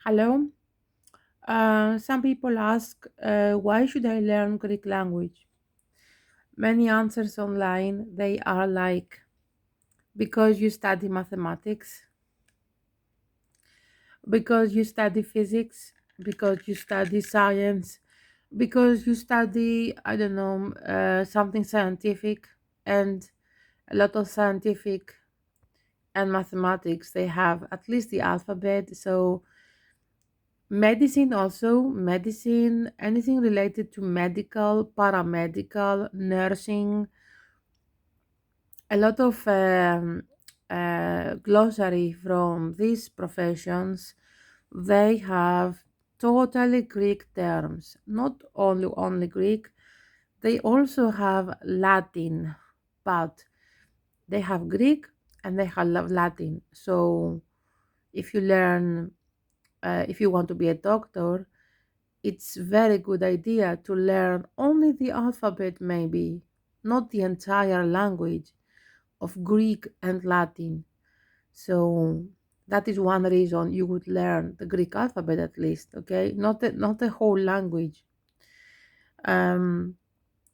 Hello. Some people ask, why should I learn Greek language? Many answers online, they are like, because you study mathematics, because you study physics, because you study science, because you study, I don't know, something scientific, and a lot of scientific and mathematics, they have at least the alphabet. So medicine also, medicine, anything related to medical, paramedical, nursing, a lot of glossary from these professions, they have totally Greek terms. Not only Greek, they also have Latin, but they have Greek and they have Latin. So if you learn, if you want to be a doctor, it's very good idea to learn only the alphabet, maybe not the entire language of Greek and Latin. So that is one reason you would learn the Greek alphabet at least, okay? Not the whole language. um,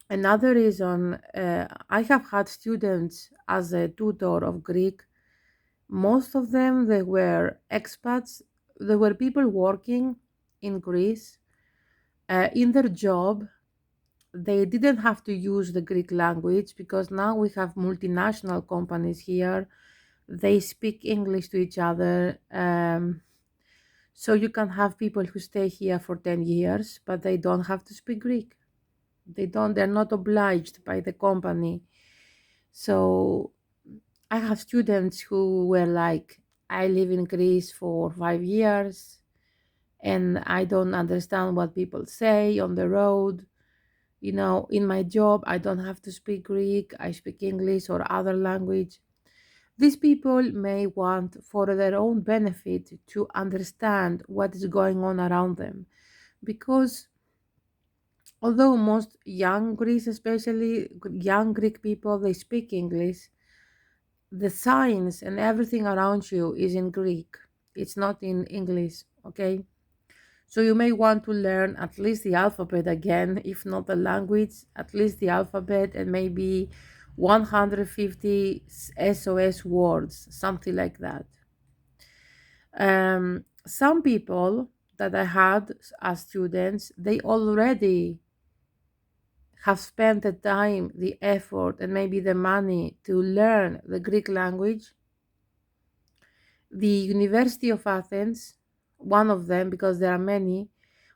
Another reason, I have had students as a tutor of Greek. Most of them, they were expats. They were people working in Greece, in their job. They didn't have to use the Greek language because now we have multinational companies here. They speak English to each other. So you can have people who stay here for 10 years, but they don't have to speak Greek. They're not obliged by the company. So I have students who were like, I live in Greece for 5 years and I don't understand what people say on the road. In my job, I don't have to speak Greek, I speak English or other language. These people may want, for their own benefit, to understand what is going on around them. Because although most young Greece, especially young Greek people, they speak English, the signs and everything around you is in Greek. It's not in English, okay? So you may want to learn at least the alphabet again, if not the language, at least the alphabet and maybe 150 SOS words, something like that. Some people that I had as students, they already have spent the time, the effort, and maybe the money to learn the Greek language. The University of Athens, one of them, because there are many,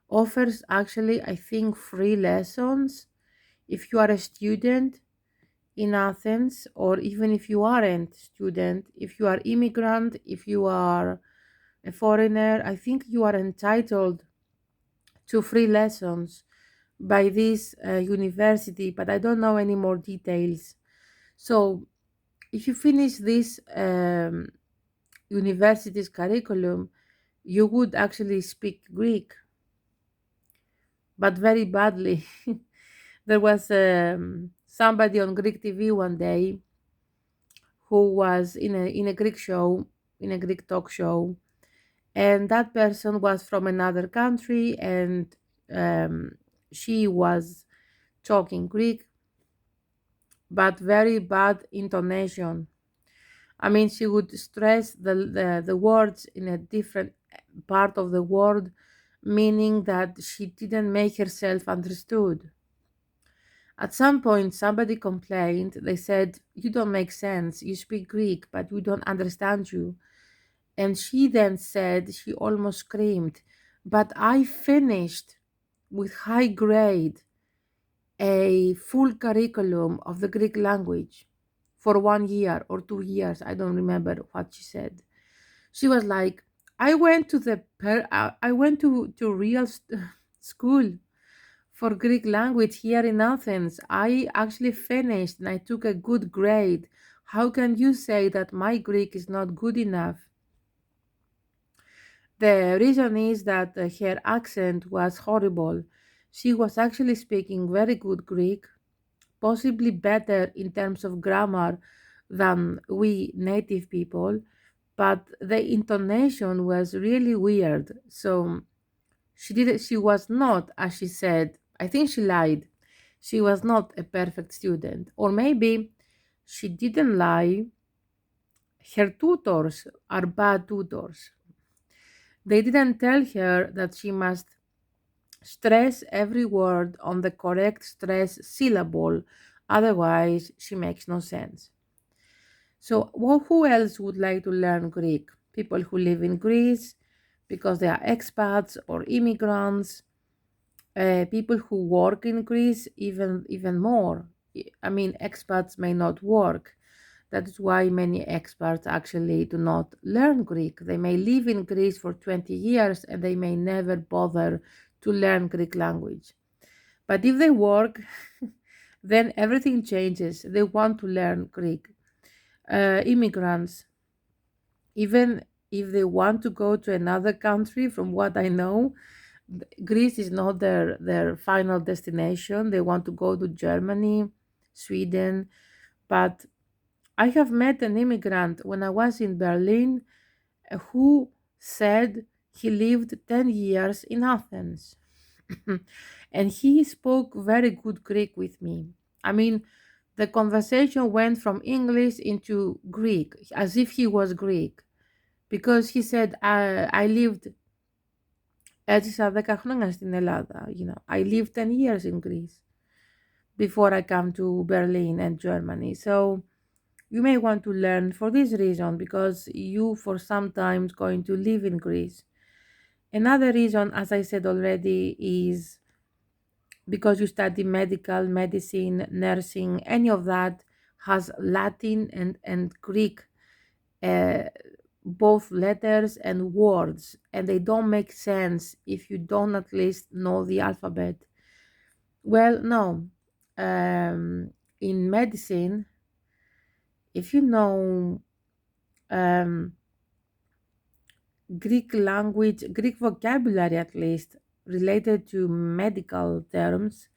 offers actually, I think, free lessons if you are a student in Athens, or even if you aren't student, if you are immigrant, if you are a foreigner, I think you are entitled to free lessons by this university, but I don't know any more details. So if you finish this university's curriculum, you would actually speak Greek, but very badly. There was somebody on Greek TV one day who was in a Greek show, in a Greek talk show, and that person was from another country, and um, she was talking Greek, but very bad intonation. I mean, she would stress the words in a different part of the word, meaning that she didn't make herself understood. At some point, somebody complained. They said, "You don't make sense. You speak Greek, but we don't understand you." And she then said, she almost screamed, "But I finished with high grade a full curriculum of the Greek language for 1 year or 2 years. I don't remember what she said. She was like, I went to I went to real school for Greek language here in Athens. I actually finished and I took a good grade. How can you say that my Greek is not good enough?" The reason is that her accent was horrible. She was actually speaking very good Greek, possibly better in terms of grammar than we native people, but the intonation was really weird. So she was not, as she said, I think she lied. She was not a perfect student. Or maybe she didn't lie. Her tutors are bad tutors. They didn't tell her that she must stress every word on the correct stress syllable, otherwise, she makes no sense. So, who else would like to learn Greek? People who live in Greece because they are expats or immigrants, people who work in Greece, even more. I mean, expats may not work. That is why many expats actually do not learn Greek. They may live in Greece for 20 years and they may never bother to learn Greek language. But if they work, then everything changes. They want to learn Greek. Immigrants, even if they want to go to another country, from what I know, Greece is not their final destination. They want to go to Germany, Sweden. But I have met an immigrant when I was in Berlin who said he lived 10 years in Athens. And he spoke very good Greek with me. I mean, the conversation went from English into Greek, as if he was Greek, because he said, I lived έζησα 10 χρόνια στην Ελλάδα. I lived 10 years in Greece before I come to Berlin and Germany. So you may want to learn for this reason, because you for some time going to live in Greece. Another reason, as I said already, is because you study medical, medicine, nursing, any of that has Latin and Greek, uh, both letters and words, and they don't make sense if you don't at least know the alphabet. Well, no. In medicine, if you know um, Greek language, Greek vocabulary at least, related to medical terms,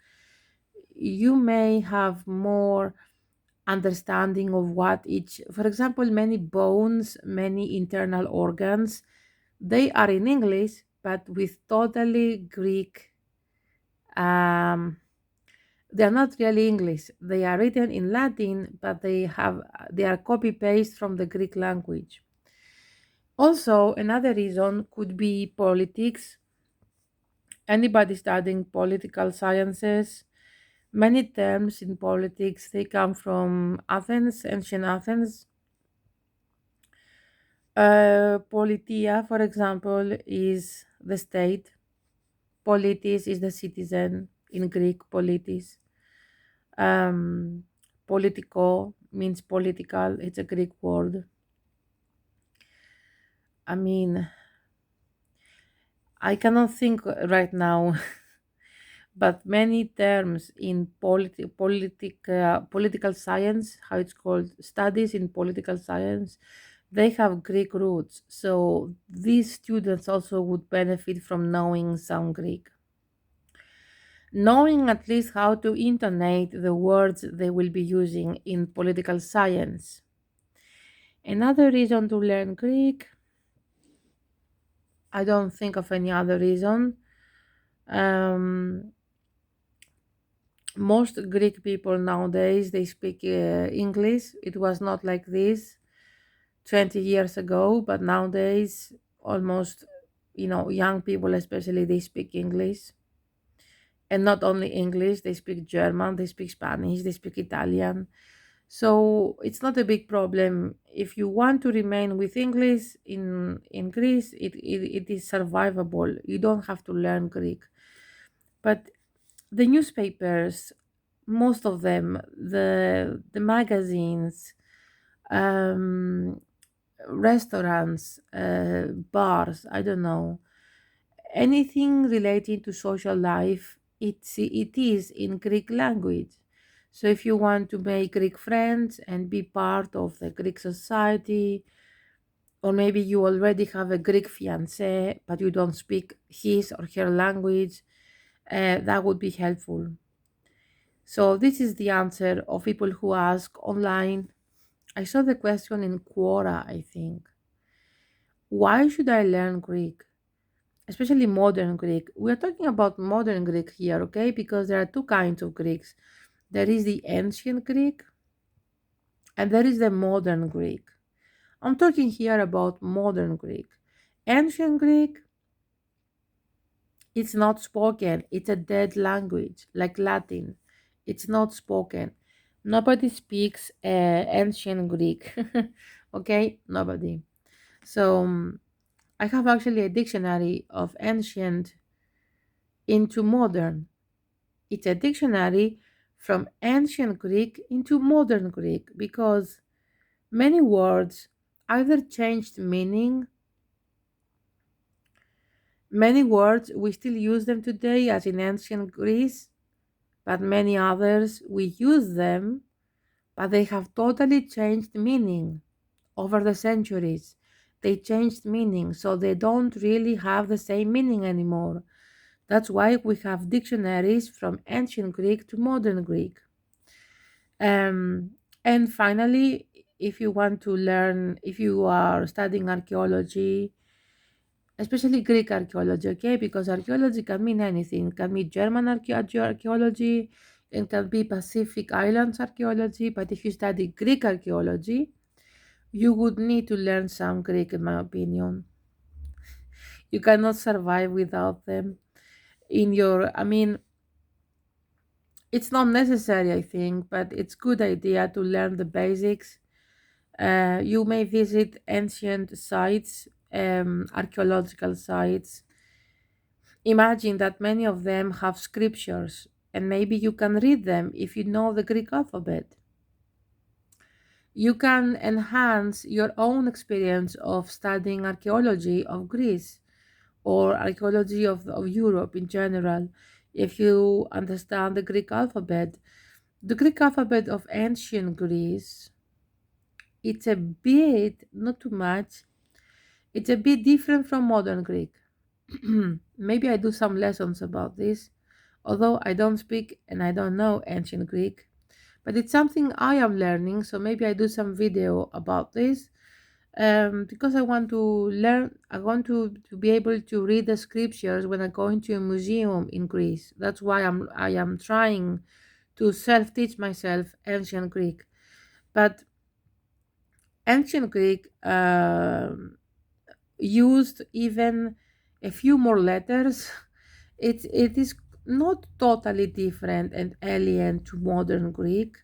you may have more understanding of what each, for example, many bones, many internal organs, they are in English, but with totally Greek. They are not really English. They are written in Latin, but they are copy paste from the Greek language. Also, another reason could be politics. Anybody studying political sciences, many terms in politics, they come from Athens, ancient Athens. Politia, for example, is the state. Politis is the citizen in Greek, politis. Um, Politico means political. It's a Greek word. I mean, I cannot think right now, but many terms in political science, how it's called, studies in political science, they have Greek roots. So these students also would benefit from knowing some Greek. Knowing at least how to intonate the words they will be using in political science. Another reason to learn Greek, I don't think of any other reason. Most Greek people nowadays, they speak English. It was not like this 20 years ago, but nowadays almost, young people especially, they speak English. And not only English, they speak German, they speak Spanish, they speak Italian. So it's not a big problem. If you want to remain with English in Greece, it is survivable. You don't have to learn Greek. But the newspapers, most of them, the magazines, um, restaurants, bars, I don't know, anything relating to social life, it is in Greek language. So if you want to make Greek friends and be part of the Greek society, or maybe you already have a Greek fiancé, but you don't speak his or her language, that would be helpful. So this is the answer of people who ask online. I saw the question in Quora, I think. Why should I learn Greek? Especially modern Greek. We are talking about modern Greek here, okay? Because there are two kinds of Greeks. There is the ancient Greek and there is the modern Greek. I'm talking here about modern Greek. Ancient Greek, it's not spoken, it's a dead language, like Latin. It's not spoken. Nobody speaks ancient Greek, okay? Nobody. So I have actually a dictionary of ancient into modern. It's a dictionary from ancient Greek into modern Greek because many words either changed meaning, many words we still use them today as in ancient Greece, but many others we use them, but they have totally changed meaning over the centuries. They changed meaning, so they don't really have the same meaning anymore. That's why we have dictionaries from ancient Greek to modern Greek. And finally, if you want to learn, if you are studying archaeology, especially Greek archaeology, okay, because archaeology can mean anything. It can be German archaeology, it can be Pacific Islands archaeology, but if you study Greek archaeology, you would need to learn some Greek, in my opinion. You cannot survive without them in your, I mean, it's not necessary, I think, but it's good idea to learn the basics. You may visit ancient sites, archaeological sites. Imagine that many of them have scriptures, and maybe you can read them if you know the Greek alphabet. You can enhance your own experience of studying archaeology of Greece or archaeology of Europe in general if you understand the Greek alphabet. The Greek alphabet of ancient Greece, it's a bit, not too much, it's a bit different from modern Greek. Maybe I do some lessons about this, although I don't speak and I don't know ancient Greek, but it's something I am learning, so maybe I do some video about this. Because I want to learn, I want to be able to read the scriptures when I go into a museum in Greece. That's why I am trying to self-teach myself ancient Greek. But ancient Greek used even a few more letters. It is not totally different and alien to modern Greek.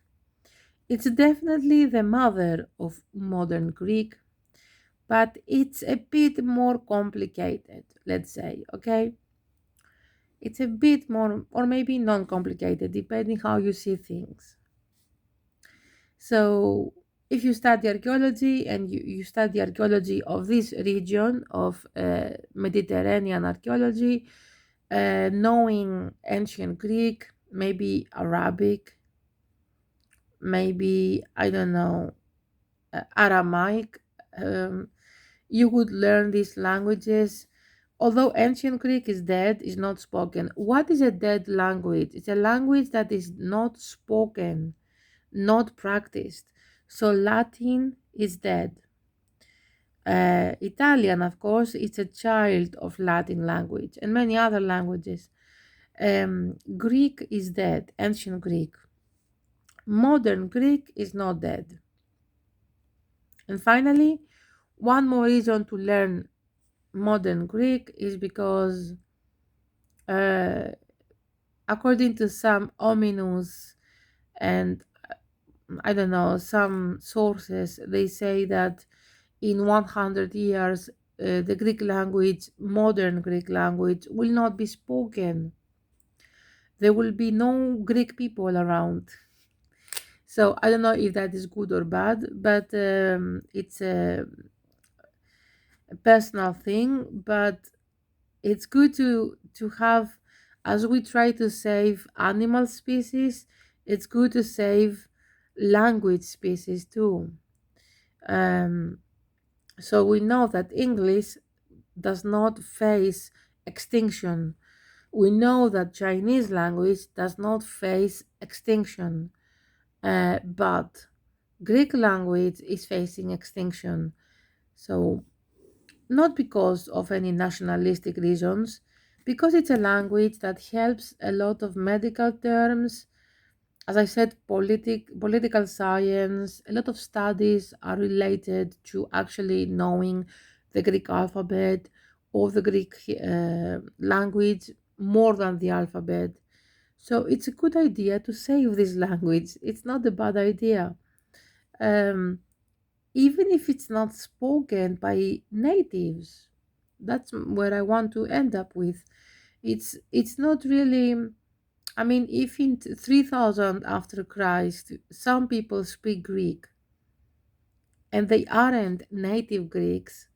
It's definitely the mother of modern Greek, but it's a bit more complicated, let's say, okay? It's a bit more, or maybe non complicated, depending how you see things. So, if you study archaeology and you study archaeology of this region of Mediterranean archaeology, knowing ancient Greek, maybe Arabic, maybe, I don't know, Aramaic, um, you would learn these languages. Although ancient Greek is dead, is not spoken. What is a dead language? It's a language that is not spoken, not practiced. So Latin is dead. Italian, of course, it's a child of Latin language and many other languages. Greek is dead, ancient Greek. Modern Greek is not dead. And finally, one more reason to learn modern Greek is because, uh, according to some ominous and I don't know, some sources, they say that in 100 years, the Greek language, modern Greek language, will not be spoken. There will be no Greek people around. So I don't know if that is good or bad, but it's a personal thing. But it's good to have, as we try to save animal species, it's good to save language species too. Um, so we know that English does not face extinction. We know that Chinese language does not face extinction, but Greek language is facing extinction. So not because of any nationalistic reasons, because it's a language that helps a lot of medical terms. As I said, political science, a lot of studies are related to actually knowing the Greek alphabet or the Greek language more than the alphabet. So it's a good idea to save this language. It's not a bad idea. Um, Even if it's not spoken by natives. That's where I want to end up with. It's not really, I mean, if in 3000 after Christ some people speak Greek and they aren't native Greeks,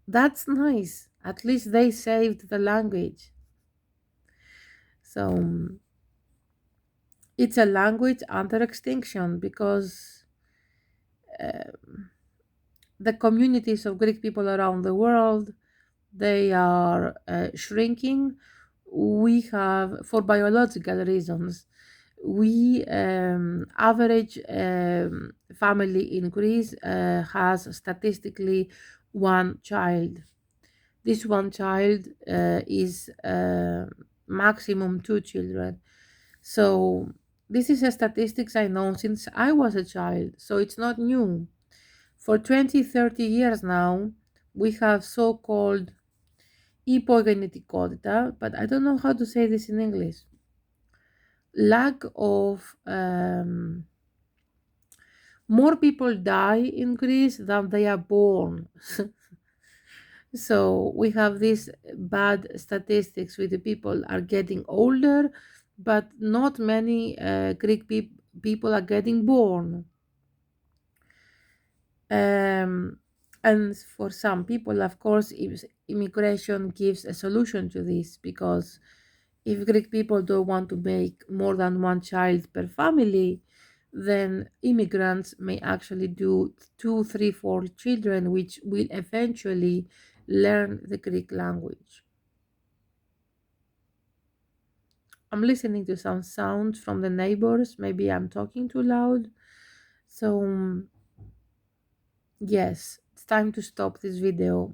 that's nice. At least they saved the language. So it's a language under extinction because the communities of Greek people around the world, they are shrinking. We have, for biological reasons, we average family in Greece has statistically one child. This one child is maximum two children. So this is a statistics I know since I was a child, so it's not new. For 20, 30 years now, we have so-called hypogeneticότητα, but I don't know how to say this in English. Lack of more people die in Greece than they are born. So we have these bad statistics with the people are getting older, but not many Greek people are getting born. Um, and for some people, of course, immigration gives a solution to this because if Greek people don't want to make more than one child per family, then immigrants may actually do two, three, four children, which will eventually learn the Greek language. I'm listening to some sounds from the neighbors. Maybe I'm talking too loud. So, yes, it's time to stop this video.